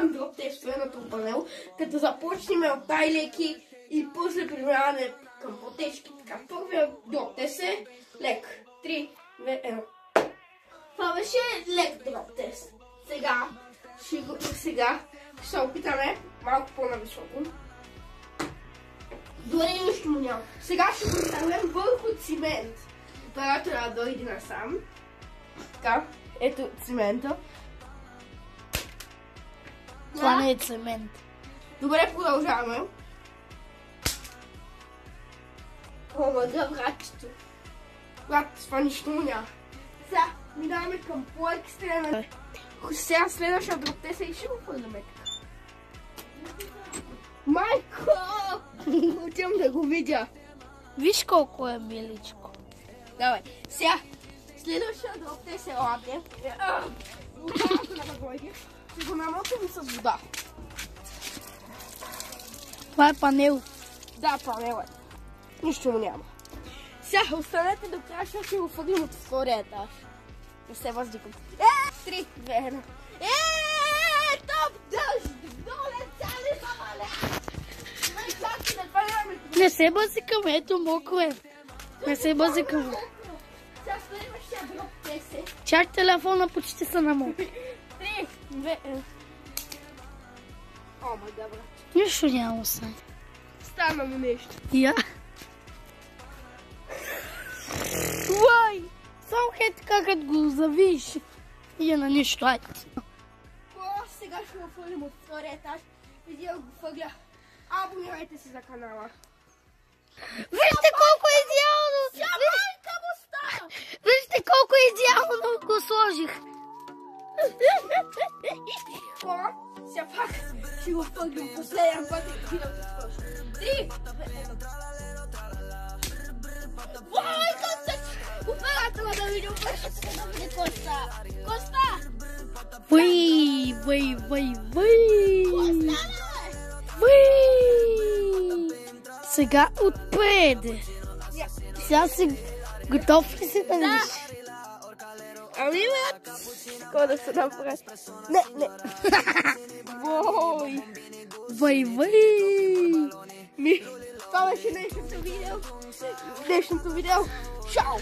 Drop тестове на панел, като започнем от най-леки и после преминаване към по-тежки. Така, първият дроп тест е лек. 3, 2, 1. Това беше лек дроп тест. Сега ще се опитаме малко по-нависоко. Дори нищо му няма. Сега ще го оставим върху цимент. Оператора дойде насам. Така, ето цимента. Това не е цемент. Добре, продължаваме. О, мъдра братчето. Брат, това нищо му няма. Сега минаваме към по-екстремен. Сега следващия друг те се и ще го хвърляме така. Майко! Отивам да го видя. Виж колко е миличко. Давай. Сега, следващия друг те се ладе. Отдавате на бъгойки. Ще го намотим с вода. Това е панел. Да, панел е. Нищо му няма. Сега останете до края, ще го фърлим от втория етаж. Не се въздикам. 3, 2, 1. Топ дъжд! Доле цяли заваля! Не се базикаме, ето мокро е. Не се базикаме. Сега следващия друг тесе. Чак телефона почти са намокри. 3, 2, 1. О, май добре. Нищо няма са. Стана му нещо. Я. Уай! Само хей така като го завиш. И е на нищо, айде. Сега ще го фърлим от втория етаж. Преди да го фърля. Абонирайте се за канала. Вижте колко е идеално! Вижте колко идеално го сложих. Сега пак ще го фърлим последен път и ти да го свършим. 3, 2, 1. Вай, Коста! Оператора да види, опрашата да види Коста! Коста! Въй! Коста! Сега отпред. Сега си готов ли си да видиш? Ами, брат! Какво да се направи? Не! Въй! Това беше днешното видео. Чао!